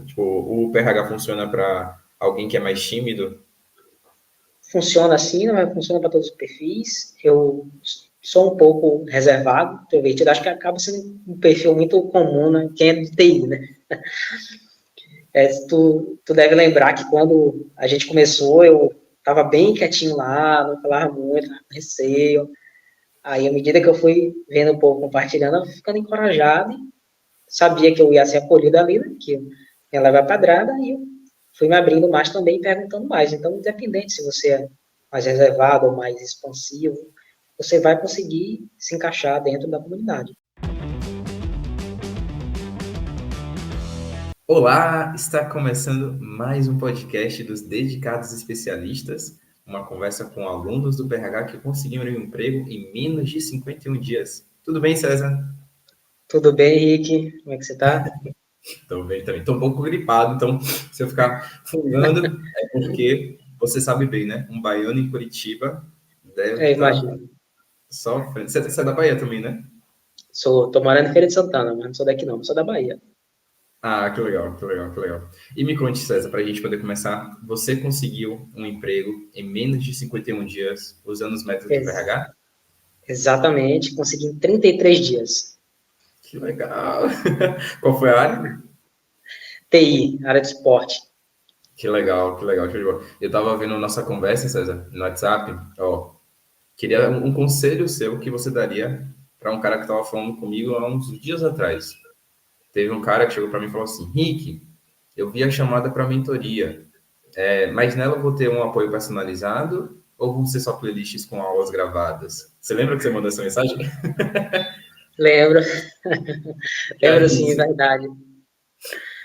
Tipo, o PRH funciona para alguém que é mais tímido? Funciona assim, não funciona para todos os perfis. Eu sou um pouco reservado, introvertido. Acho que acaba sendo um perfil muito comum, né? Quem é de TI, né? Tu deve lembrar que quando a gente começou, eu estava bem quietinho lá, não falava muito, com receio. Aí, à medida que eu fui vendo o povo compartilhando, eu fui ficando encorajado. Sabia que eu ia ser acolhido ali, né? Que eu ia levar pedrada, e eu fui me abrindo mais também e perguntando mais. Então, independente se você é mais reservado ou mais expansivo, você vai conseguir se encaixar dentro da comunidade. Olá, está começando mais um podcast dos Dedicados Especialistas, uma conversa com alunos do PRH que conseguiram um emprego em menos de 51 dias. Tudo bem, César? Tudo bem, Henrique? Como é que você está? Estou bem também. Estou um pouco gripado, então se eu ficar fungando é porque você sabe bem, né? Um baiano em Curitiba deve estar Imagino. sofrendo. Você é da Bahia também, né? Tô morando em Feira de Santana, mas não sou daqui não, sou da Bahia. Ah, que legal, que legal, que legal. E me conte, César, para a gente poder começar, você conseguiu um emprego em menos de 51 dias usando os métodos do Ex PRH? Exatamente, consegui em 33 dias. Que legal! Qual foi a área? TI, área de esporte. Que legal, que legal, show de bola. Eu estava vendo nossa conversa, César, no WhatsApp, ó, queria um conselho seu que você daria para um cara que estava falando comigo há uns dias atrás. Teve um cara que chegou para mim e falou assim, Rick, eu vi a chamada para mentoria. Mas nela eu vou ter um apoio personalizado ou vão ser só playlists com aulas gravadas? Você lembra que você mandou essa mensagem? Lembro, E lembro aí, sim, verdade.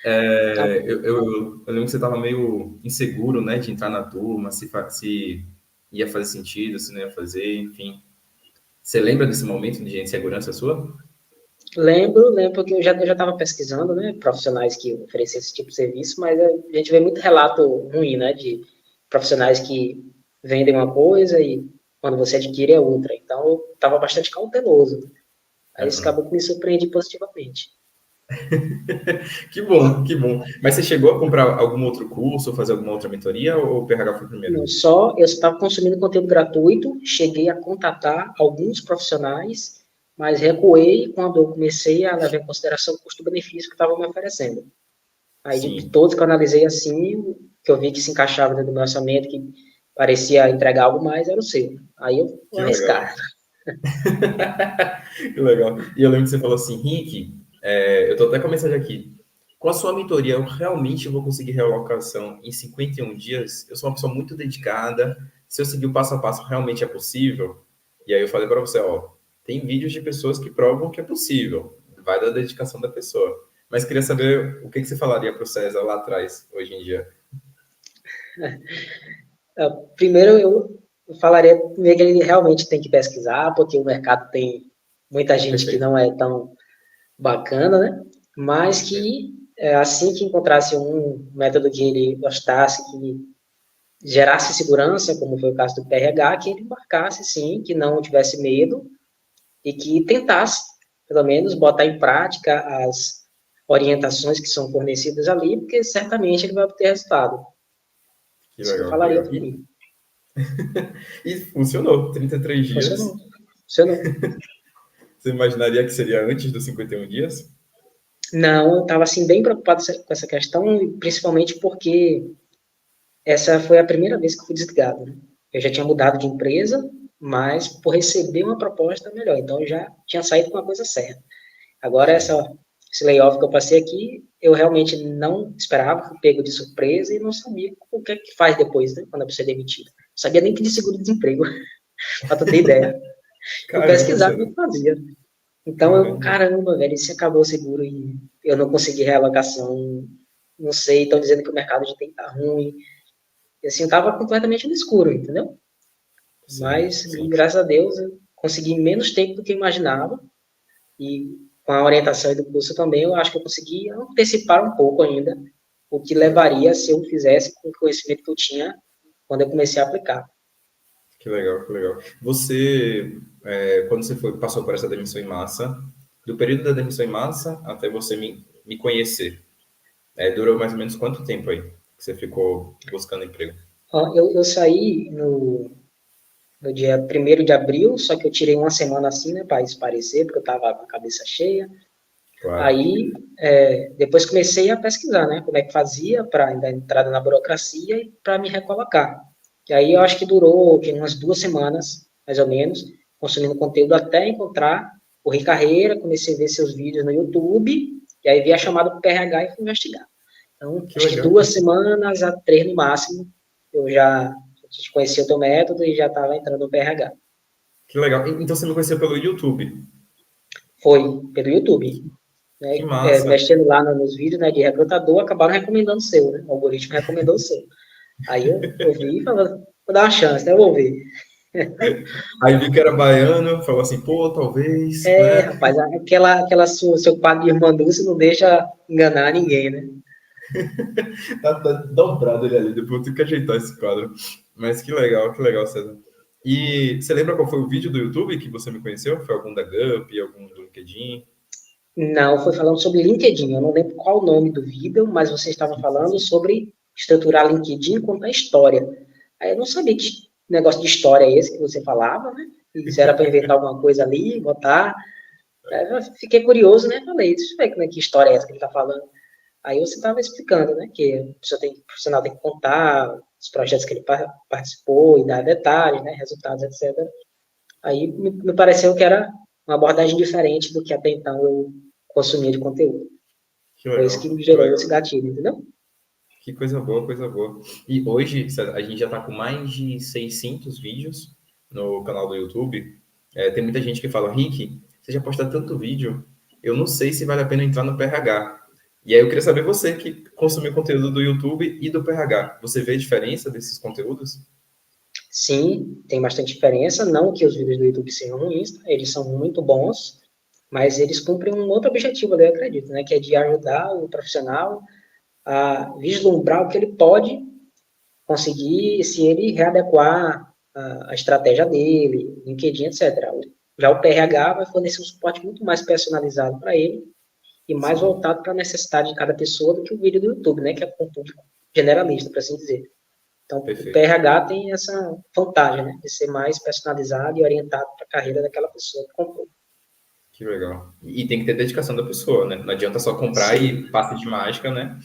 eu lembro que você estava meio inseguro, né, de entrar na turma, se ia fazer sentido, se não ia fazer, enfim. Você lembra desse momento de insegurança sua? Lembro que eu já estava pesquisando, né, profissionais que oferecem esse tipo de serviço, mas a gente vê muito relato ruim, né, de profissionais que vendem uma coisa e quando você adquire é outra. Então, eu estava bastante cauteloso. Aí isso Aham. acabou que me surpreendi positivamente. Que bom, que bom. Mas você chegou a comprar algum outro curso ou fazer alguma outra mentoria ou o PRH foi primeiro? Não, eu estava consumindo conteúdo gratuito, cheguei a contatar alguns profissionais, mas recuei quando eu comecei a levar em consideração o custo-benefício que estavam me oferecendo. Aí, de Sim, todos que eu analisei assim, o que eu vi que se encaixava dentro do meu orçamento, que parecia entregar algo mais, era o seu. Aí eu vou que legal. arriscar. Que legal. E eu lembro que você falou assim, Rick, eu tô até com a mensagem aqui. Com a sua mentoria, eu realmente vou conseguir realocação em 51 dias? Eu sou uma pessoa muito dedicada. Se eu seguir o passo a passo, realmente é possível? E aí eu falei para você, ó, tem vídeos de pessoas que provam que é possível. Vai da dedicação da pessoa. Mas queria saber o que que você falaria para o César lá atrás, hoje em dia. Primeiro, eu falaria primeiro que ele realmente tem que pesquisar, porque o mercado tem muita gente que Perfeito. não é tão bacana, né? Mas que assim que encontrasse um método que ele gostasse, que gerasse segurança, como foi o caso do PRH, que ele embarcasse sim, que não tivesse medo e que tentasse, pelo menos, botar em prática as orientações que são fornecidas ali, porque certamente ele vai obter resultado. Que Isso que eu legal, que falaria legal. para ele. E funcionou, 33 dias. Funcionou. Funcionou. Você imaginaria que seria antes dos 51 dias? Não, eu estava assim, bem preocupado com essa questão, principalmente porque essa foi a primeira vez que eu fui desligado. Né? Eu já tinha mudado de empresa, mas por receber uma proposta melhor. Então, eu já tinha saído com a coisa certa. Agora, Sim. esse layoff que eu passei aqui, eu realmente não esperava, fui pego de surpresa e não sabia o que é que faz depois, né, quando a pessoa é demitida. Não sabia nem que de seguro-desemprego, para tu ter ideia. Fui Caramba, pesquisar, sério. não sabia. Então, Caramba. caramba, velho, se acabou o seguro e eu não consegui realocação, não sei, estão dizendo que o mercado de TI tá ruim. E assim, eu tava completamente no escuro, entendeu? Sim, Mas, sim. graças a Deus, eu consegui em menos tempo do que eu imaginava. E com a orientação do curso também, eu acho que eu consegui antecipar um pouco ainda o que levaria se eu fizesse com o conhecimento que eu tinha quando eu comecei a aplicar. Que legal, que legal. Você, quando você passou por essa demissão em massa, do período da demissão em massa até você me conhecer, Durou mais ou menos quanto tempo aí que você ficou buscando emprego? Ó, eu saí no dia 1º de abril, só que eu tirei uma semana assim, né, para esparecer, porque eu estava com a cabeça cheia. Claro. Aí, depois comecei a pesquisar, né, como é que fazia para dar entrada na burocracia e para me recolocar. E aí eu acho que durou umas 2 semanas, mais ou menos, consumindo conteúdo até encontrar o Rui Carreira, comecei a ver seus vídeos no YouTube, e aí vi a chamada para o PRH e fui investigar. Então, Que acho que legal. 2 semanas a 3 no máximo, eu já conhecia o teu método e já estava entrando no PRH. Que legal. Então você me conheceu pelo YouTube. Foi pelo YouTube, Que né? massa. Mexendo lá nos vídeos, né, de recrutador, acabaram recomendando o seu, né? O algoritmo recomendou o seu. Aí eu vi e falei, vou dar uma chance, né? Eu vou ver. Aí vi que era baiano, falou assim, pô, talvez, né? Rapaz, seu quadro de irmã Dulce não deixa enganar ninguém, né? Tá dobrado ele ali, depois eu tenho que ajeitar esse quadro. Mas que legal, César. E você lembra qual foi o vídeo do YouTube que você me conheceu? Foi algum da Gup, algum do LinkedIn? Não, foi falando sobre LinkedIn. Eu não lembro qual o nome do vídeo, mas você estava falando sobre estruturar LinkedIn e contar história. Aí eu não sabia que negócio de história é esse que você falava, né? E se era para inventar alguma coisa ali, botar. Aí eu fiquei curioso, né? Falei, deixa eu ver como é que história é essa que ele está falando. Aí você estava explicando, né? Que o profissional tem que contar os projetos que ele participou e dar detalhes, né? Resultados, etc. Aí me pareceu que era uma abordagem diferente do que até então eu consumia de conteúdo. Que Foi isso que legal, me que gerou esse legal. gatilho, entendeu? Que coisa boa, coisa boa. E hoje César, a gente já está com mais de 600 vídeos no canal do YouTube. Tem muita gente que fala, Rick, você já posta tanto vídeo, eu não sei se vale a pena entrar no PRH. E aí eu queria saber você que consumiu conteúdo do YouTube e do PRH. Você vê a diferença desses conteúdos? Sim, tem bastante diferença. Não que os vídeos do YouTube sejam ruins, tá? Eles são muito bons, mas eles cumprem um outro objetivo, eu acredito, né? Que é de ajudar o profissional a vislumbrar o que ele pode conseguir se ele readequar a estratégia dele, LinkedIn, etc. Já o PRH vai fornecer um suporte muito mais personalizado para ele e mais Sim, voltado para a necessidade de cada pessoa do que o vídeo do YouTube, né? Que é com um público generalista, por assim dizer. Então, o perfeito. PRH tem essa vantagem, né? De ser mais personalizado e orientado para a carreira daquela pessoa que comprou. Que legal. E tem que ter dedicação da pessoa, né? Não adianta só comprar e Sim, passe de mágica, né?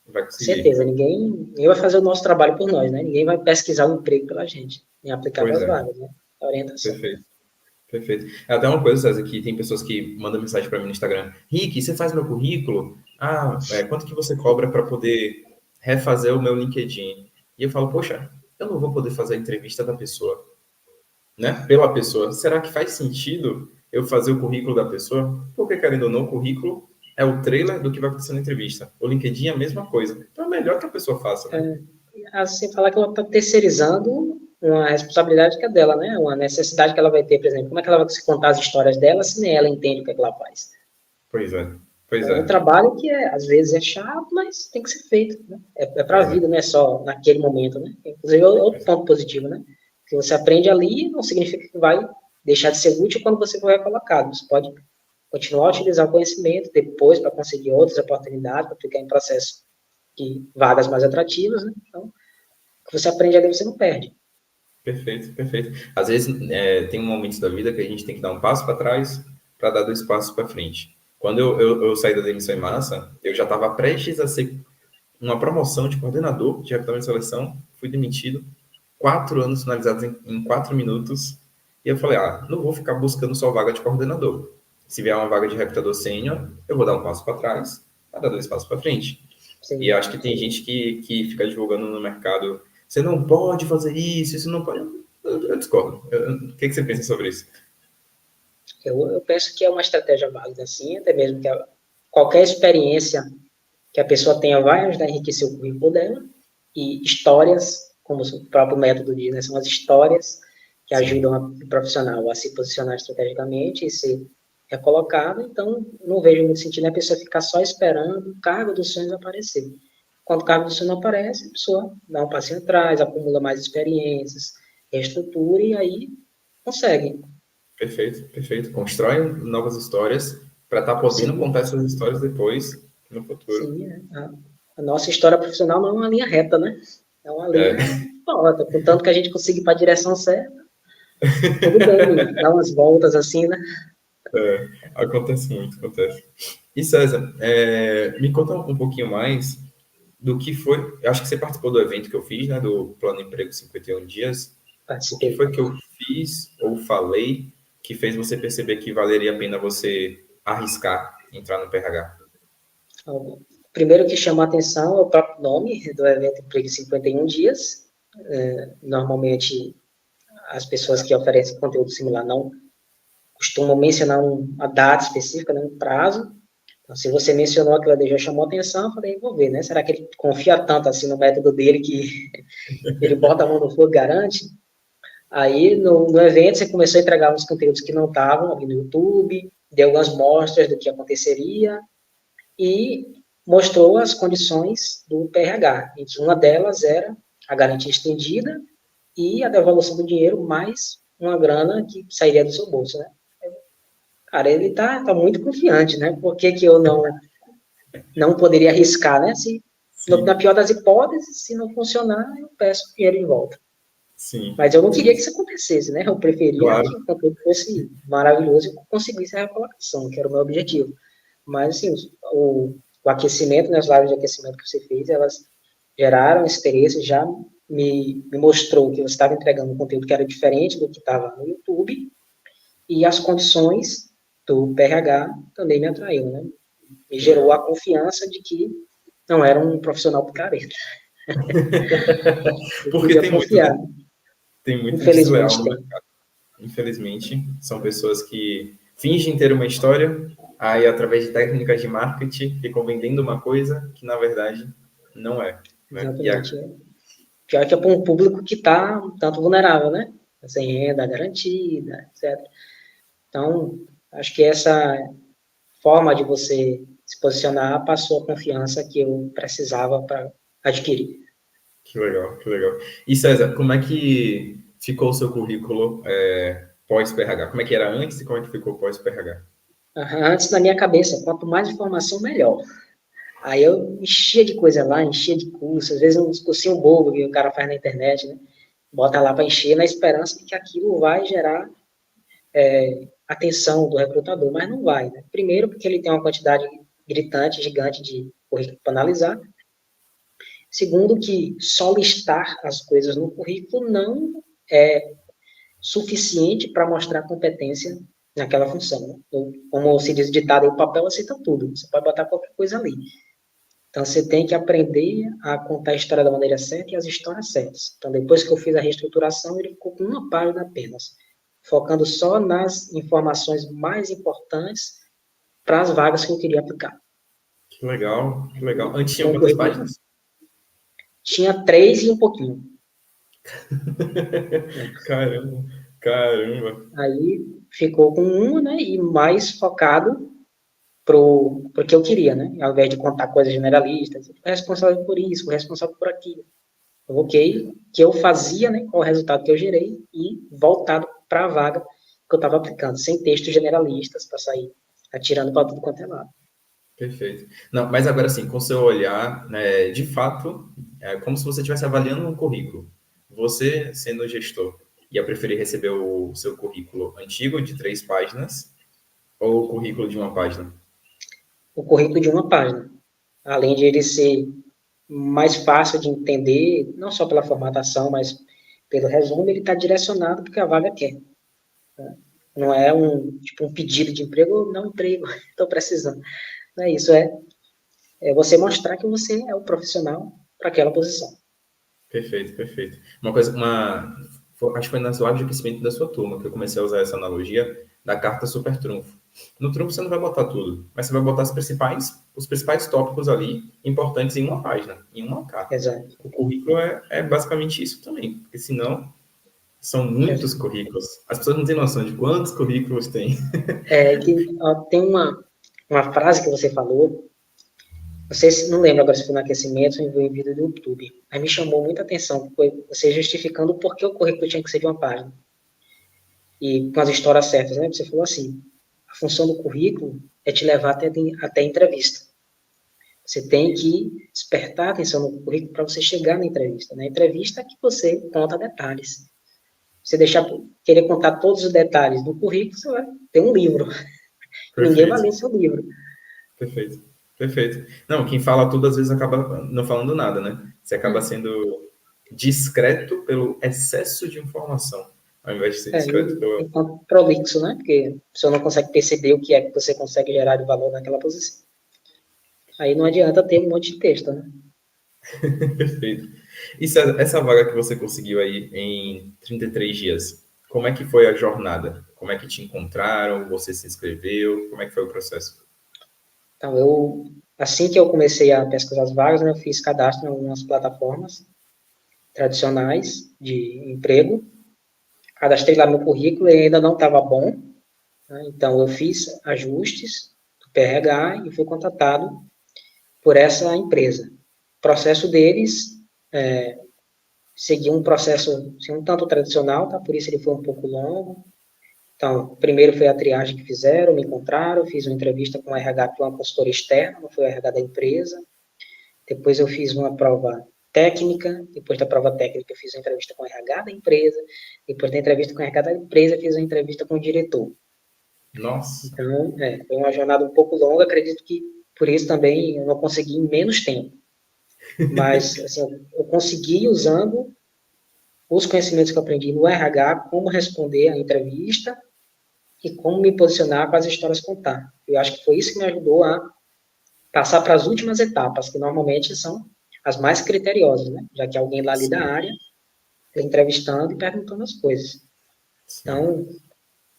Não vai conseguir. certeza. Ninguém vai fazer o nosso trabalho por nós, né? Ninguém vai pesquisar o emprego pela gente, nem aplicar para Pois as é, vagas, né? A orientação. perfeito. Perfeito. É até uma coisa, César, que tem pessoas que mandam mensagem para mim no Instagram. Rick, você faz meu currículo? Quanto que você cobra para poder refazer o meu LinkedIn? E eu falo, poxa, eu não vou poder fazer a entrevista da pessoa, né? Pela pessoa. Será que faz sentido eu fazer o currículo da pessoa? Porque, querendo ou não, o currículo é o trailer do que vai acontecer na entrevista. O LinkedIn é a mesma coisa. Então é melhor que a pessoa faça, né? Assim, falar que ela está terceirizando uma responsabilidade que é dela, né? Uma necessidade que ela vai ter, por exemplo. Como é que ela vai se contar as histórias dela se nem ela entende o que é que ela faz? Pois é, pois É é, um trabalho que, às vezes, é chato, mas tem que ser feito, né? É para a pois é. vida, não é só naquele momento, né? Inclusive, é outro ponto positivo, né? Que você aprende ali não significa que vai deixar de ser útil quando você for recolocado. Você pode continuar a utilizar o conhecimento depois para conseguir outras oportunidades, para ficar em processo de vagas mais atrativas, né? Então, o que você aprende ali, você não perde. Perfeito, perfeito. Às vezes tem um momento da vida que a gente tem que dar um passo para trás para dar 2 passos para frente. Quando eu saí da demissão em massa, eu já estava prestes a ser uma promoção de coordenador de recrutamento e seleção, fui demitido, 4 anos finalizados em 4 minutos, e eu falei, não vou ficar buscando só vaga de coordenador. Se vier uma vaga de recrutador sênior, eu vou dar um passo para trás para dar 2 passos para frente. E Sim. acho que tem gente que fica divulgando no mercado, você não pode fazer isso, isso não pode. Eu discordo. O que você pensa sobre isso? Eu penso que é uma estratégia válida, sim, até mesmo que qualquer experiência que a pessoa tenha vai ajudar a enriquecer o currículo dela, e histórias, como o próprio método diz, né, são as histórias que Sim, ajudam o profissional a se posicionar estrategicamente e ser recolocado, então não vejo muito sentido a pessoa ficar só esperando o cargo dos sonhos aparecer. Quando o cargo do sonho não aparece, a pessoa dá um passinho atrás, acumula mais experiências, reestrutura e aí consegue. perfeito, perfeito. Constrói novas histórias para estar podendo Sim, contar essas histórias depois, no futuro. sim, né? a nossa história profissional não é uma linha reta, né? É uma linha torta. Contanto que a gente consiga ir para a direção certa, tudo bem, dá umas voltas assim, né? Acontece muito, acontece. E César, me conta um pouquinho mais do que foi. Eu acho que você participou do evento que eu fiz, né? Do Plano Emprego 51 Dias. O que Participei. foi que eu fiz ou falei que fez você perceber que valeria a pena você arriscar entrar no PRH? Então, primeiro que chama a atenção é o próprio nome do evento Emprego em 51 Dias. Normalmente, as pessoas que oferecem conteúdo similar não costumam mencionar uma data específica, né, um prazo. Então, se você mencionou aquilo ali, já chamou a atenção, eu falei, vou ver, né? Será que ele confia tanto assim no método dele que ele bota a mão no fogo e garante? Aí, no evento, você começou a entregar uns conteúdos que não estavam ali no YouTube, deu algumas mostras do que aconteceria e mostrou as condições do PRH. E uma delas era a garantia estendida e a devolução do dinheiro mais uma grana que sairia do seu bolso, né? Cara, ele tá muito confiante, né? Por que que eu não poderia arriscar, né? Se, na Sim, pior das hipóteses, se não funcionar, eu peço o dinheiro de volta. sim, Mas eu não queria sim, que isso acontecesse, né? Eu preferia que claro. o conteúdo fosse maravilhoso e conseguisse a recolocação, que era o meu objetivo. Mas, assim, o aquecimento, né, as lives de aquecimento que você fez, elas geraram esse interesse, já me mostrou que você estava entregando um conteúdo que era diferente do que estava no YouTube, e as condições do PRH também me atraiu, né? Me Que gerou legal. a confiança de que não era um profissional picareta. Eu Porque podia tem muito, né? confiar. Tem muito desleal Infelizmente no tem. mercado. Infelizmente, são pessoas que fingem ter uma história, aí através de técnicas de marketing ficam vendendo uma coisa que na verdade não é, né? Exatamente. Pior que é para um público que está um tanto vulnerável, né? Sem renda garantida, etc. Então, acho que essa forma de você se posicionar passou a confiança que eu precisava para adquirir. Que legal, que legal. E César, como é que ficou o seu currículo pós-PRH? Como é que era antes e como é que ficou pós-PRH? Antes, na minha cabeça, quanto mais informação, melhor. Aí eu enchia de coisa lá, enchia de curso, às vezes uns cursinhos bobo que o cara faz na internet, né? Bota lá para encher na esperança de que aquilo vai gerar atenção do recrutador, mas não vai, né? Primeiro, porque ele tem uma quantidade gritante, gigante de currículo para analisar. Segundo, que só listar as coisas no currículo não é suficiente para mostrar competência naquela função. Né? Como se diz o ditado, o papel aceita tudo. Você pode botar qualquer coisa ali. Então, você tem que aprender a contar a história da maneira certa e as histórias certas. Então, depois que eu fiz a reestruturação, ele ficou com uma página apenas, focando só nas informações mais importantes para as vagas que eu queria aplicar. Que legal, que legal. Antes tinha Com o quantas currículo, páginas? tinha 3 e um pouquinho. Caramba, caramba. Aí ficou com uma, né, e mais focado pro que eu queria, né? Ao invés de contar coisas generalistas, responsável por isso, responsável por aquilo. Eu coloquei que eu fazia, né, qual o resultado que eu gerei e voltado para a vaga que eu estava aplicando, sem textos generalistas para sair atirando para tudo quanto é lado. Perfeito. Não, mas agora sim, com o seu olhar, né, de fato, é como se você estivesse avaliando um currículo. Você, sendo gestor, ia preferir receber o seu currículo antigo de 3 páginas ou o currículo de uma página? O currículo de uma página, além de ele ser mais fácil de entender, não só pela formatação, mas pelo resumo, ele está direcionado porque a vaga quer. Né? Não é um pedido de emprego, não emprego, estou precisando. Não é isso, é você mostrar que você é o profissional para aquela posição. Perfeito, perfeito. Uma coisa, acho que foi nas lives de aquecimento da sua turma que eu comecei a usar essa analogia da carta super trunfo. No trunfo você não vai botar tudo, mas você vai botar os principais tópicos ali importantes em uma página, em uma carta. Exato. O currículo é basicamente isso também, porque senão são muitos currículos. As pessoas não têm noção de quantos currículos tem. Tem uma frase que você falou, não sei se não lembro agora se foi no aquecimento ou em vídeo do YouTube, mas me chamou muita atenção, foi você justificando por que o currículo tinha que ser de uma página. E com as histórias certas, né? Você falou assim, a função do currículo é te levar até a entrevista. Você tem que despertar a atenção no currículo para você chegar na entrevista. Na entrevista é que você conta detalhes. Você deixar, querer contar todos os detalhes do currículo, você vai ter um livro. Ninguém vai Perfeito, ler seu livro. perfeito, perfeito. Não, quem fala tudo às vezes acaba não falando nada, né? Você acaba Hum. sendo discreto pelo excesso de informação, ao invés de ser discreto pelo. Enquanto prolixo, né? Porque a pessoa não consegue perceber o que é que você consegue gerar de valor naquela posição. Aí não adianta ter um monte de texto, né? Perfeito. E essa vaga que você conseguiu aí em 33 dias, como é que foi a jornada? Como é que te encontraram? Você se inscreveu? Como é que foi o processo? Então, assim que eu comecei a pesquisar as vagas, né, eu fiz cadastro em algumas plataformas tradicionais de emprego, cadastrei lá meu currículo e ainda não estava bom, né, então eu fiz ajustes do PRH e fui contratado por essa empresa. O processo deles seguiu um processo assim, um tanto tradicional, tá? Por isso ele foi um pouco longo. Então, primeiro foi a triagem que fizeram, me encontraram, fiz uma entrevista com o RH, que é uma consultora externa, não foi o RH da empresa. Depois eu fiz uma prova técnica, depois da prova técnica eu fiz uma entrevista com o RH da empresa, depois da entrevista com o RH da empresa fiz uma entrevista com o diretor. Nossa, Então, foi uma jornada um pouco longa, acredito que por isso também eu não consegui em menos tempo. Mas, assim, eu consegui usando os conhecimentos que eu aprendi no RH, como responder a entrevista e como me posicionar com as histórias contar. Eu acho que foi isso que me ajudou a passar para as últimas etapas, que normalmente são as mais criteriosas, né? Já que alguém lá ali da sim, área está entrevistando e perguntando as coisas. sim. Então,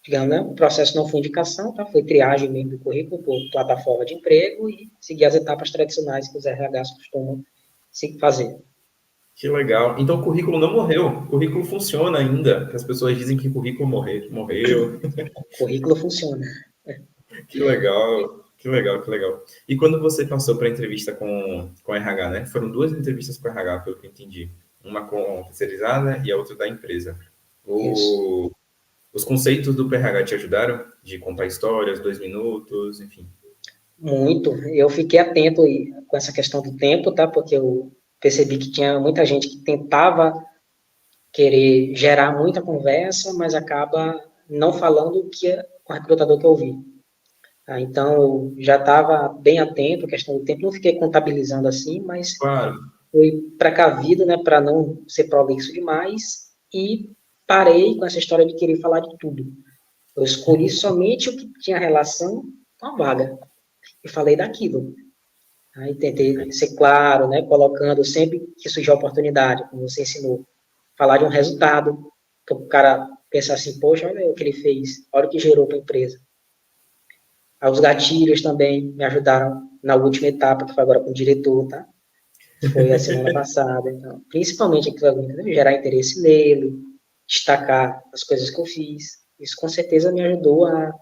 digamos, né, o processo não foi indicação, tá? Foi triagem mesmo do currículo por plataforma de emprego e seguir as etapas tradicionais que os RHs costumam se fazer. Que legal. Então o currículo não morreu. O currículo funciona ainda. Que as pessoas dizem que o currículo morreu. O currículo funciona. Que legal. Que legal, que legal. E quando você passou para a entrevista com a RH, né? Foram duas entrevistas com a RH, pelo que eu entendi. Uma com a terceirizada e a outra da empresa. Isso. O, os conceitos do PRH te ajudaram? De contar histórias, 2 minutos, enfim. Muito. Eu fiquei atento com essa questão do tempo, tá? Porque eu percebi que tinha muita gente que tentava querer gerar muita conversa, mas acaba não falando o que o recrutador quer ouvir. Tá? Então, eu já estava bem atento à questão do tempo, não fiquei contabilizando assim, mas Claro. fui precavido, né, para não ser prolixo demais, e parei com essa história de querer falar de tudo. Eu escolhi somente o que tinha relação com a vaga, e falei daquilo. Aí tentei ser claro, né, colocando sempre que surgiu a oportunidade, como você ensinou, falar de um resultado, para o cara pensar assim, poxa, olha o que ele fez, olha o que gerou para a empresa. Aí os gatilhos também me ajudaram na última etapa, que foi agora com o diretor, tá? Foi a semana passada. Então, principalmente aquilo ali, gerar interesse nele, destacar as coisas que eu fiz. Isso com certeza me ajudou a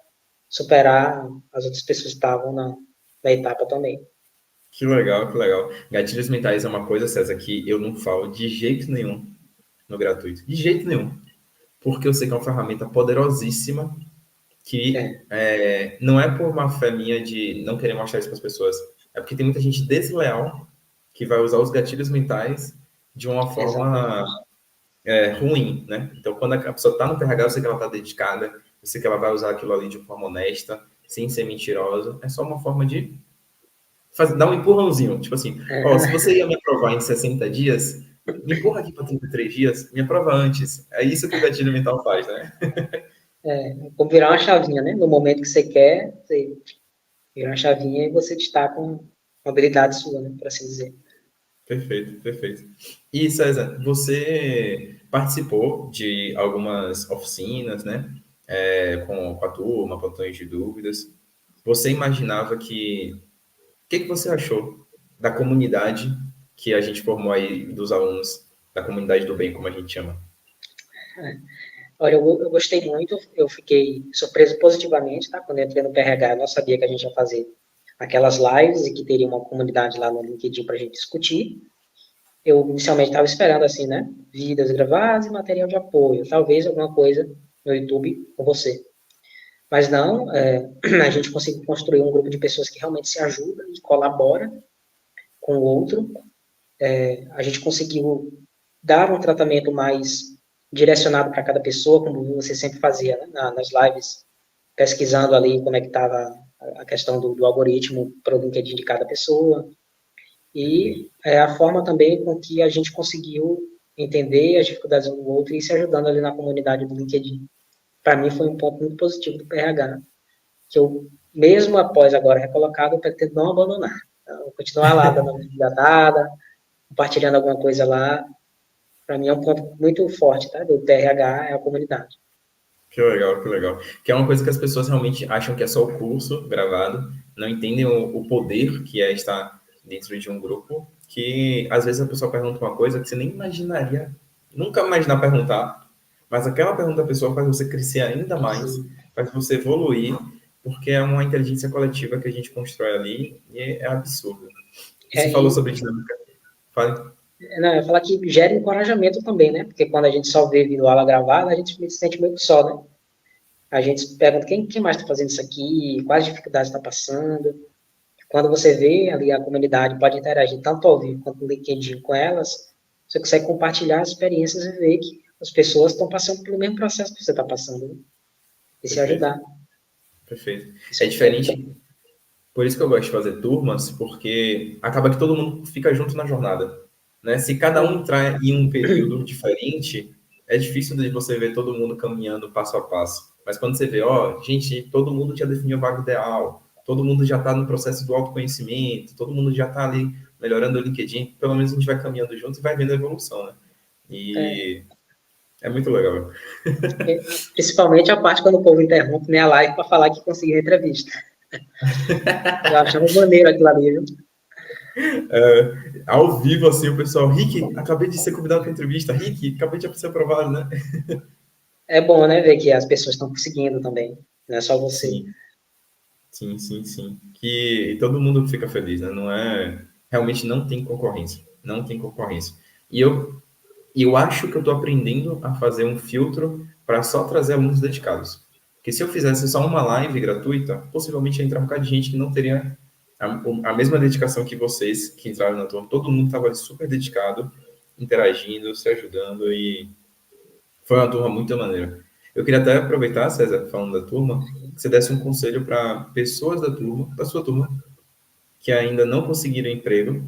superar as outras pessoas que estavam na etapa também. Que legal, que legal. Gatilhos mentais é uma coisa, César, que eu não falo de jeito nenhum no gratuito. De jeito nenhum. Porque eu sei que é uma ferramenta poderosíssima que É, não é por uma fé minha de não querer mostrar isso para as pessoas. É porque tem muita gente desleal que vai usar os gatilhos mentais de uma forma exatamente. ruim, né? Então, quando a pessoa está no PRH, eu sei que ela está dedicada, eu sei que ela vai usar aquilo ali de forma honesta, sem ser mentirosa. É só uma forma de dar um empurrãozinho. Tipo assim, ó, se É, você ia me aprovar em 60 dias, me empurra aqui para 33 dias, me aprova antes. É isso que o gatilho mental faz, né? como virar uma chavinha, né? No momento que você quer, você vira uma chavinha e você destaca uma habilidade sua, né? Por assim dizer. Perfeito, perfeito. E César, você participou de algumas oficinas, né? Com a turma, plantões de dúvidas. Você imaginava que. O que você achou da comunidade que a gente formou aí, dos alunos, da comunidade do bem, como a gente chama? Olha, eu gostei muito, eu fiquei surpreso positivamente, tá? Quando eu entrei no PRH, eu não sabia que a gente ia fazer aquelas lives e que teria uma comunidade lá no LinkedIn para a gente discutir. Eu inicialmente estava esperando assim, né? Vídeos gravados e material de apoio, talvez alguma coisa no YouTube com você. Mas não, a gente conseguiu construir um grupo de pessoas que realmente se ajudam e colaboram. com o outro. A gente conseguiu dar um tratamento mais direcionado para cada pessoa, como você sempre fazia, né, nas lives, pesquisando ali como é que estava a questão do algoritmo para o LinkedIn de cada pessoa. E a forma também com que a gente conseguiu entender as dificuldades um do outro e se ajudando ali na comunidade do LinkedIn. Para mim foi um ponto muito positivo do PRH, que eu, mesmo após agora recolocado, eu pretendo não abandonar. Então, continuar lá dando uma engatada, compartilhando alguma coisa lá. Para mim é um ponto muito forte, tá? Do PRH é a comunidade. Que legal, que legal. Que é uma coisa que as pessoas realmente acham que é só o curso gravado, não entendem o poder que é estar dentro de um grupo, que às vezes a pessoa pergunta uma coisa que você nem imaginaria, nunca imaginar perguntar, mas aquela pergunta da pessoa faz você crescer ainda mais, Sim. faz você evoluir, porque é uma inteligência coletiva que a gente constrói ali e é absurdo. E você falou sobre dinâmica. Fale. Não, eu ia falar que gera encorajamento também, né? Porque quando a gente só vê vídeo aula gravada, a gente se sente meio que só, né? A gente pergunta quem mais está fazendo isso aqui, quais dificuldades está passando. Quando você vê ali a comunidade pode interagir tanto ao vivo quanto no LinkedIn com elas, você consegue compartilhar as experiências e ver que as pessoas estão passando pelo mesmo processo que você está passando, né? E se Perfeito, ajudar. perfeito. Isso É é muito diferente. bom. Por isso que eu gosto de fazer turmas, porque acaba que todo mundo fica junto na jornada, né? Se cada um entrar em um período diferente, é difícil de você ver todo mundo caminhando passo a passo. Mas quando você vê, ó, gente, todo mundo já definiu a vaga ideal, todo mundo já está no processo do autoconhecimento, todo mundo já está ali melhorando o LinkedIn, pelo menos a gente vai caminhando junto e vai vendo a evolução, né? É, E é muito legal. principalmente a parte quando o povo interrompe, né, a live para falar que conseguiu a entrevista. Eu achava maneiro aquilo ali, viu? Ao vivo, assim, o pessoal, Rick, acabei de ser convidado para entrevista, Rick, acabei de ser aprovado, né? É bom, né, ver que as pessoas estão conseguindo também. Não é só você. Sim, sim, sim, sim. Que todo mundo fica feliz, né? Não é. Realmente não tem concorrência. Não tem concorrência. E eu acho que eu estou aprendendo a fazer um filtro para só trazer alunos dedicados. Porque se eu fizesse só uma live gratuita, possivelmente ia entrar um bocado de gente que não teria a mesma dedicação que vocês que entraram na turma. Todo mundo estava super dedicado, interagindo, se ajudando e foi uma turma muito maneira. Eu queria até aproveitar, César, falando da turma, que você desse um conselho para pessoas da turma, da sua turma, que ainda não conseguiram emprego.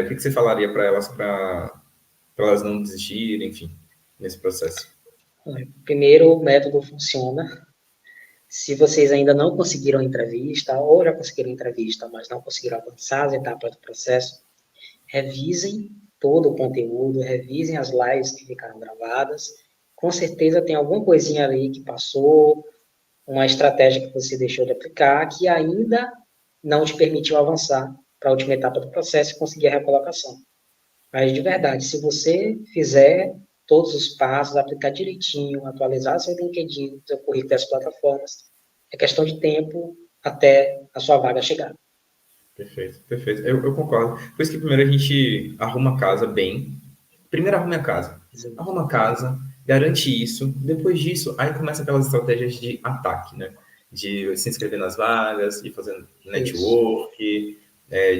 O que você falaria para elas não desistirem, enfim, nesse processo? Primeiro, o método funciona. Se vocês ainda não conseguiram entrevista, ou já conseguiram entrevista, mas não conseguiram avançar as etapas do processo, revisem todo o conteúdo, revisem as lives que ficaram gravadas. Com certeza tem alguma coisinha ali que passou, uma estratégia que você deixou de aplicar, que ainda não te permitiu avançar para a última etapa do processo e conseguir a recolocação. Mas, de verdade, se você fizer todos os passos, aplicar direitinho, atualizar seu LinkedIn, seu currículo das plataformas, é questão de tempo até a sua vaga chegar. Perfeito, perfeito. Eu concordo. Por isso que primeiro a gente arruma a casa bem. Primeiro arrume a casa. Arruma a casa, garante isso. Depois disso, aí começa aquelas estratégias de ataque, né? De se inscrever nas vagas, de fazer Isso. network,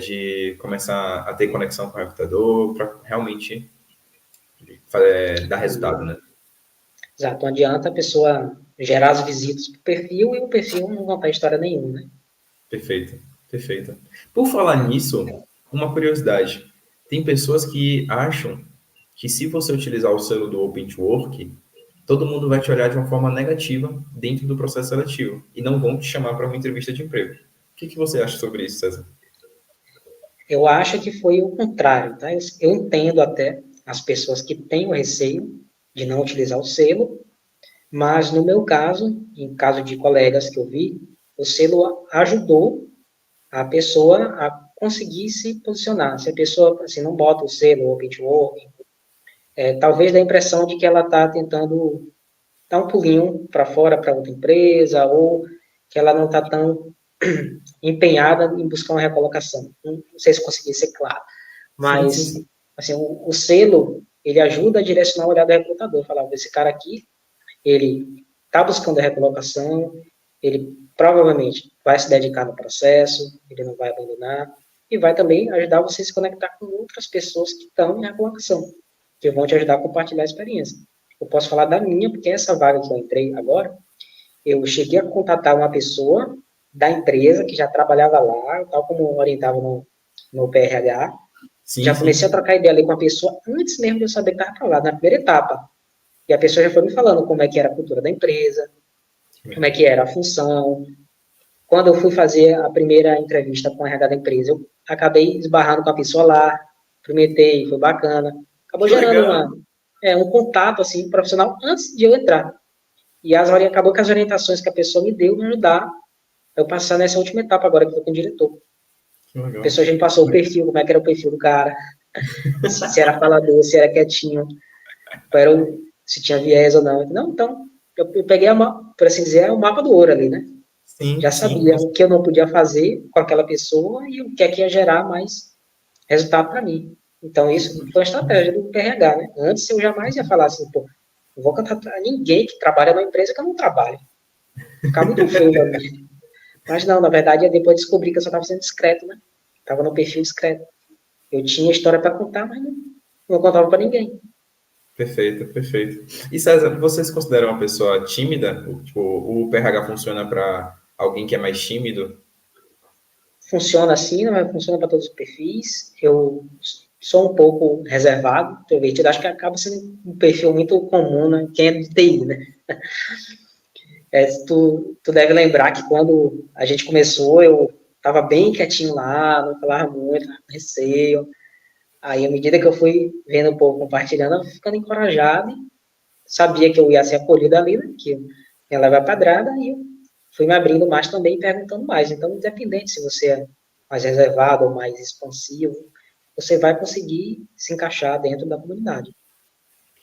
de começar a ter conexão com o recrutador, para realmente dar resultado, né? Exato. Não adianta a pessoa gerar as visitas para o perfil e o perfil não contar história nenhuma, né? Perfeito, perfeito. Por falar nisso, uma curiosidade. Tem pessoas que acham que se você utilizar o selo do Open to Work, todo mundo vai te olhar de uma forma negativa dentro do processo seletivo e não vão te chamar para uma entrevista de emprego. O que você acha sobre isso, César? Eu acho que foi o contrário, tá? Eu entendo até as pessoas que têm o receio de não utilizar o selo, mas no meu caso, em caso de colegas que eu vi, o selo ajudou a pessoa a conseguir se posicionar. Se a pessoa assim, não bota o selo Open to Work, talvez dê a impressão de que ela está tentando dar um pulinho para fora para outra empresa, ou que ela não está tão empenhada em buscar uma recolocação. Não sei se consegui ser claro, Sim, sim, mas sim. assim, o selo, ele ajuda a direcionar o olhar do recrutador, falar, esse cara aqui, ele está buscando a recolocação, ele provavelmente vai se dedicar no processo, ele não vai abandonar, e vai também ajudar você a se conectar com outras pessoas que estão em recolocação, que vão te ajudar a compartilhar a experiência. Eu posso falar da minha, porque essa vaga que eu entrei agora, eu cheguei a contatar uma pessoa da empresa que já trabalhava lá, tal como orientava no PRH, Sim, já comecei a sim. trocar ideia ali com a pessoa antes mesmo de eu saber que estava para lá, na primeira etapa. E a pessoa já foi me falando como é que era a cultura da empresa, como é que era a função. Quando eu fui fazer a primeira entrevista com a RH da empresa, eu acabei esbarrando com a pessoa lá, cumprimentei, foi bacana. Acabou Que gerando legal. um contato assim, profissional antes de eu entrar. E acabou que as orientações que a pessoa me deu me ajudaram a eu passar nessa última etapa agora que eu estou com o diretor. Que A legal. pessoa já me passou o perfil, como é que era o perfil do cara, se era falador, se era quietinho, se tinha viés ou não. Não, então, eu peguei, por assim dizer, o mapa do ouro ali, né? Sim, Já sim. sabia o que eu não podia fazer com aquela pessoa e o que é que ia gerar mais resultado para mim. Então, isso foi uma estratégia do PRH, né? Antes, eu jamais ia falar assim, pô, não vou contratar ninguém que trabalha numa empresa que eu não trabalho. Ficar muito feio pra mim. Mas não, na verdade, eu depois descobri que eu só estava sendo discreto, né? Estava no perfil discreto. Eu tinha história para contar, mas não contava para ninguém. Perfeito, perfeito. E César, você se considera uma pessoa tímida? Tipo, o PRH funciona para alguém que é mais tímido? Funciona assim, não é? Funciona para todos os perfis. Eu sou um pouco reservado, introvertido. Acho que acaba sendo um perfil muito comum, né? Quem é de TI, né? Tu deve lembrar que quando a gente começou, eu estava bem quietinho lá, não falava muito, com receio. Aí, à medida que eu fui vendo o povo compartilhando, eu fui ficando encorajado, sabia que eu ia ser acolhido ali, né? Que eu ia levar pedrada, e eu fui me abrindo mais também, perguntando mais. Então, independente se você é mais reservado ou mais expansivo, você vai conseguir se encaixar dentro da comunidade.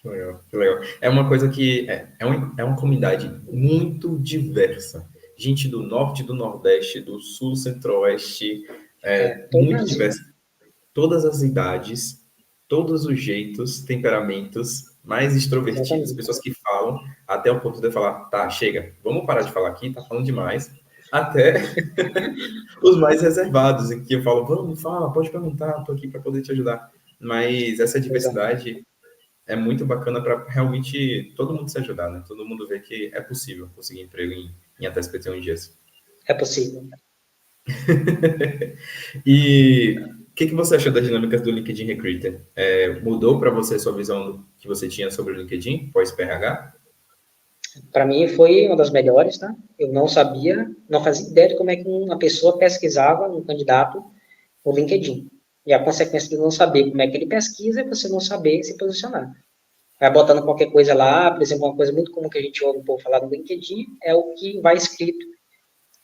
Que legal, que legal. É uma coisa que é uma comunidade muito diversa. Gente do norte, do nordeste, do sul, centro-oeste, Todo o muito Brasil, diversa. Todas as idades, todos os jeitos, temperamentos, mais extrovertidos, exatamente. pessoas que falam, até o ponto de eu falar, tá, chega, vamos parar de falar aqui, tá falando demais, até os mais reservados, em que eu falo, vamos, fala, pode perguntar, tô aqui para poder te ajudar. Mas essa Exato. diversidade é muito bacana para realmente todo mundo se ajudar, né? Todo mundo ver que é possível conseguir emprego em até 51 dias. É possível. E o que você achou das dinâmicas do LinkedIn Recruiter? Mudou para você a sua visão que você tinha sobre o LinkedIn pós-PRH? Para mim foi uma das melhores, tá? Eu não sabia, não fazia ideia de como é que uma pessoa pesquisava um candidato no LinkedIn. E a consequência de não saber como é que ele pesquisa é você não saber se posicionar. Vai botando qualquer coisa lá, por exemplo, uma coisa muito comum que a gente ouve um pouco falar no LinkedIn é o que vai escrito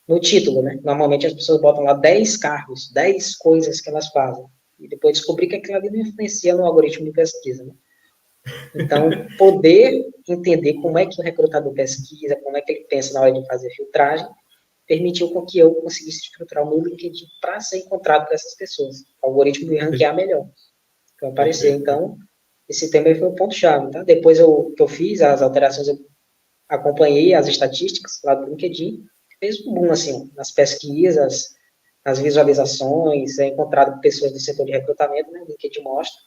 no título, né? Normalmente as pessoas botam lá 10 cargos, 10 coisas que elas fazem. E depois descobrir que aquilo ali não influencia no algoritmo de pesquisa, né? Então, poder entender como é que o recrutador pesquisa, como é que ele pensa na hora de fazer filtragem, permitiu com que eu conseguisse estruturar o meu LinkedIn para ser encontrado por essas pessoas. O algoritmo me ranquear melhor, para aparecer. Perfeito. Então, esse tema foi o ponto-chave, tá? Depois que eu fiz as alterações, eu acompanhei as estatísticas lá do LinkedIn, fez um boom, assim, nas pesquisas, nas visualizações, é encontrado pessoas do setor de recrutamento, né? O LinkedIn mostra,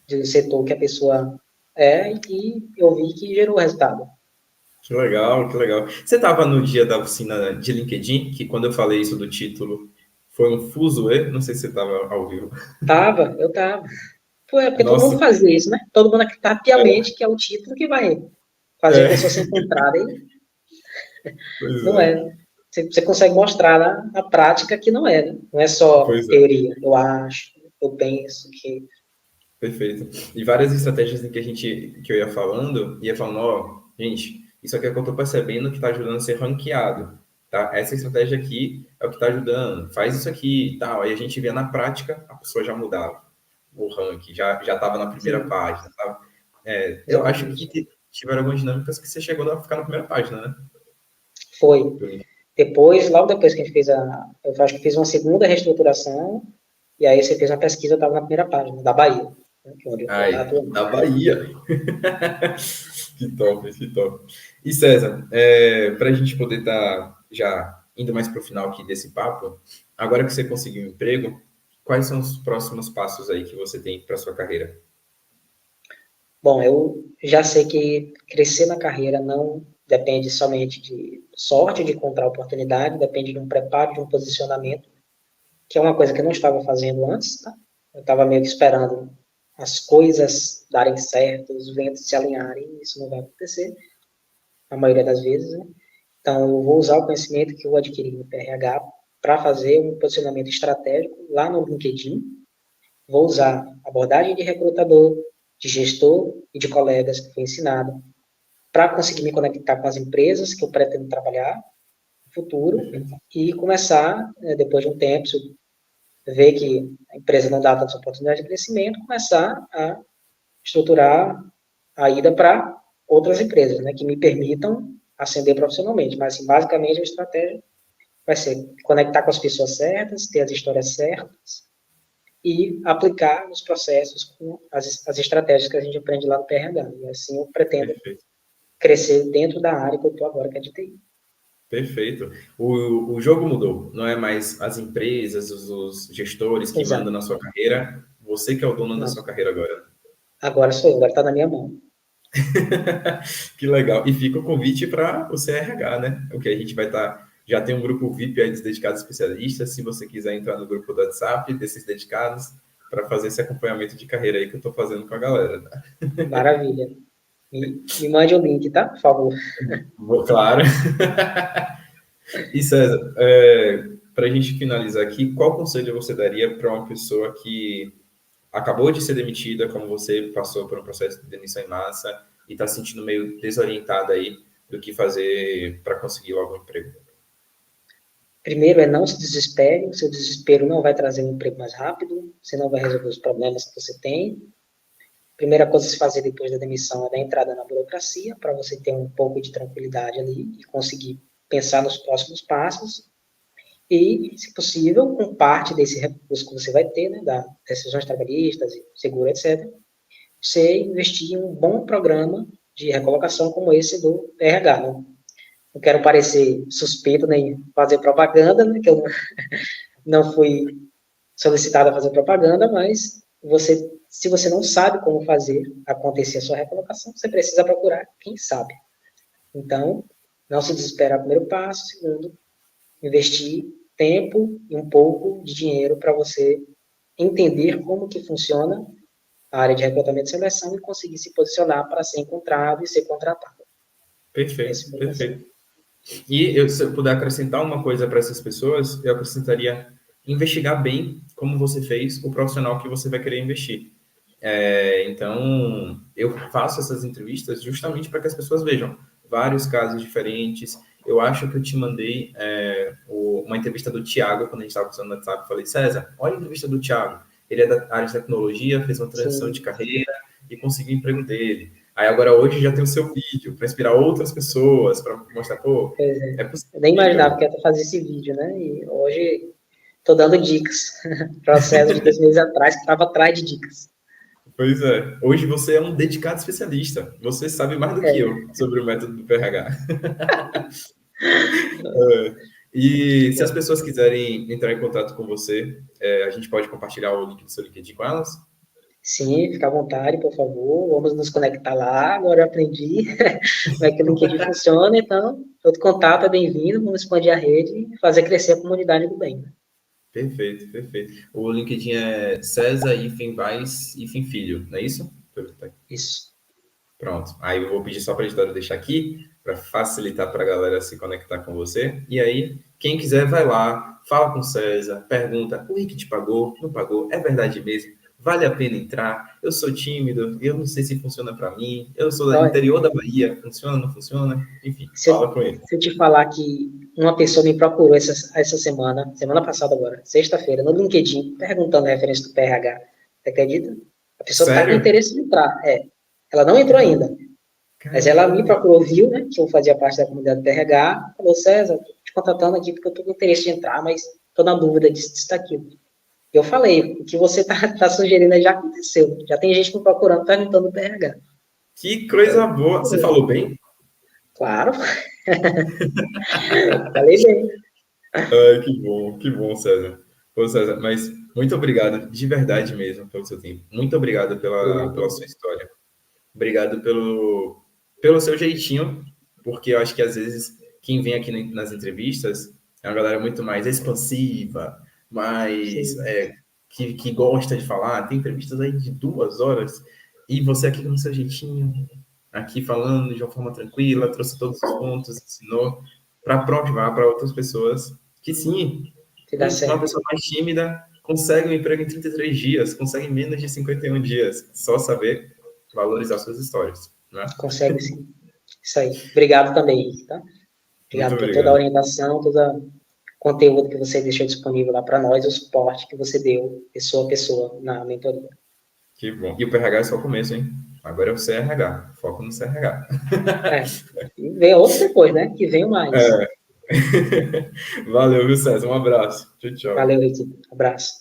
do setor que a pessoa e eu vi que gerou resultado. Que legal, que legal. Você estava no dia da oficina de LinkedIn, que quando eu falei isso do título, foi um fuzuê? Não sei se você estava ao vivo. Eu tava. Pô, porque todo mundo Nossa, fazia isso, né? Todo mundo acredita piamente que é o título que vai fazer a é, pessoa ser encontrada. E pois não é, é. Você consegue mostrar na prática que não é, né? Não é só pois é, teoria. Eu acho, eu penso que. perfeito. E várias estratégias em que eu ia falando, ó, gente, isso aqui é o que eu estou percebendo que está ajudando a ser ranqueado, tá? Essa estratégia aqui é o que está ajudando, faz isso aqui e tal. Aí a gente via na prática, a pessoa já mudava o ranking, já estava na primeira Sim, página, tá? Eu acho que exatamente. tiveram algumas dinâmicas que você chegou a ficar na primeira página, né? Foi. Do link. Depois, logo depois que a gente fez eu acho que fiz uma segunda reestruturação, e aí você fez uma pesquisa, eu estava na primeira página, da Bahia, né, que é onde eu estou Ai, atuando. da Bahia. Que top, que top. E César, para a gente poder estar já indo mais para o final aqui desse papo, agora que você conseguiu um emprego, quais são os próximos passos aí que você tem para sua carreira? Bom, eu já sei que crescer na carreira não depende somente de sorte, de encontrar oportunidade, depende de um preparo, de um posicionamento, que é uma coisa que eu não estava fazendo antes, tá? Eu estava meio que esperando as coisas darem certo, os ventos se alinharem, e isso não vai acontecer, na maioria das vezes, né? Então, eu vou usar o conhecimento que eu adquiri no PRH para fazer um posicionamento estratégico lá no LinkedIn. Vou usar abordagem de recrutador, de gestor e de colegas que foi ensinado para conseguir me conectar com as empresas que eu pretendo trabalhar no futuro e começar, depois de um tempo, se eu ver que a empresa não dá tantas oportunidades de crescimento, começar a estruturar a ida para outras empresas, né, que me permitam ascender profissionalmente. Mas, assim, basicamente, a estratégia vai ser conectar com as pessoas certas, ter as histórias certas e aplicar nos processos com as estratégias que a gente aprende lá no PRH. E assim eu pretendo Perfeito. crescer dentro da área que eu estou agora, que é de TI. Perfeito. O jogo mudou. Não é mais as empresas, os gestores que mandam Exato. na sua carreira. Você que é o dono da Não, sua carreira agora. agora sou eu, agora está na minha mão. Que legal. E fica o convite para o CRH, né? O que a gente vai estar. Já tem um grupo VIP aí dos dedicados especialistas. Se você quiser entrar no grupo do WhatsApp desses dedicados, para fazer esse acompanhamento de carreira aí que eu estou fazendo com a galera. Tá? Maravilha. Me mande o link, tá? Por favor. Claro. E César, para a gente finalizar aqui, qual conselho você daria para uma pessoa que acabou de ser demitida, como você passou por um processo de demissão em massa e está se sentindo meio desorientada aí do que fazer para conseguir logo um emprego? Primeiro é não se desespere, o seu desespero não vai trazer um emprego mais rápido, você não vai resolver os problemas que você tem. Primeira coisa a se fazer depois da demissão é dar entrada na burocracia, para você ter um pouco de tranquilidade ali e conseguir pensar nos próximos passos. E, se possível, com parte desse recurso que você vai ter, né, da decisões trabalhistas, seguro, etc., você investir em um bom programa de recolocação como esse do RH. Né? Não quero parecer suspeito nem fazer propaganda, né, que eu não fui solicitado a fazer propaganda, mas você, se você não sabe como fazer acontecer a sua recolocação, você precisa procurar quem sabe. Então, não se desespera o primeiro passo. Segundo, investir tempo e um pouco de dinheiro para você entender como que funciona a área de recrutamento e seleção e conseguir se posicionar para ser encontrado e ser contratado. Perfeito, Esse é o meu conselho. perfeito. E se eu puder acrescentar uma coisa para essas pessoas, eu acrescentaria investigar bem, como você fez, o profissional que você vai querer investir. Então, eu faço essas entrevistas justamente para que as pessoas vejam vários casos diferentes. Eu acho que eu te mandei uma entrevista do Thiago, quando a gente estava conversando no WhatsApp. Falei, César, olha a entrevista do Thiago. Ele é da área de tecnologia, fez uma transição de Sim, carreira e conseguiu o emprego dele. Aí agora hoje já tem o seu vídeo para inspirar outras pessoas, para mostrar, pô, pois é. é Eu nem imaginava possível. que ia fazer esse vídeo, né? E hoje estou dando dicas. Processo de 2 meses atrás, que estava atrás de dicas. Pois é. Hoje você é um dedicado especialista. Você sabe mais do que É, eu sobre o método do PRH. E se as pessoas quiserem entrar em contato com você, a gente pode compartilhar o link do seu LinkedIn com elas? sim, fica à vontade, por favor. Vamos nos conectar lá. Agora eu aprendi como é que o LinkedIn funciona, então todo contato é bem-vindo. Vamos expandir a rede e fazer crescer a comunidade do bem. Né? Perfeito, perfeito. O LinkedIn é César Weiss Filho, não é isso? Isso. Pronto. Aí eu vou pedir só para a editora deixar aqui, para facilitar para a galera se conectar com você. E aí, quem quiser, vai lá, fala com o César, pergunta: o Rick te pagou? Não pagou? É verdade mesmo? Vale a pena entrar? Eu sou tímido, eu não sei se funciona para mim. Eu sou do Olha, interior da Bahia, funciona, não funciona? Enfim, se fala eu, com ele. se eu te falar que uma pessoa me procurou essa semana passada agora, sexta-feira, no LinkedIn, perguntando a referência do PRH, você acredita? A pessoa está com Sério? interesse de entrar. Ela não entrou ainda, mas ela me Caramba, procurou, viu, né, que eu fazia parte da comunidade do PRH, falou, César, estou te contatando aqui porque eu estou com interesse de entrar, mas estou na dúvida disso, disso, daquilo. Eu falei, o que você está sugerindo aí já aconteceu. Já tem gente me procurando, perguntando do PRH. que coisa Então, boa. Você falou bem? claro, falei bem. Ai, que bom, César. Pô, César, mas muito obrigado, de verdade mesmo, pelo seu tempo. Muito obrigado pela sua história. Obrigado pelo seu jeitinho, porque eu acho que às vezes quem vem aqui nas entrevistas é uma galera muito mais expansiva, mais Sim, que gosta de falar. Tem entrevistas aí de 2 horas e você aqui com o seu jeitinho, aqui falando de uma forma tranquila, trouxe todos os pontos, ensinou para provar para outras pessoas que sim, se dá uma certo. pessoa mais tímida consegue um emprego em 33 dias, consegue em menos de 51 dias, só saber valorizar suas histórias, né? Consegue sim. Isso aí. Obrigado também, tá? Muito Obrigado por toda a obrigado. orientação, todo o conteúdo que você deixou disponível lá para nós, o suporte que você deu, pessoa a pessoa, na mentoria. Que bom. E o PRH é só o começo, hein? Agora é o CRH. Foco no CRH. É. E vem outros depois, né? Que venham mais. Valeu, viu, César? Um abraço. Tchau, tchau. Valeu, Ricky. Abraço.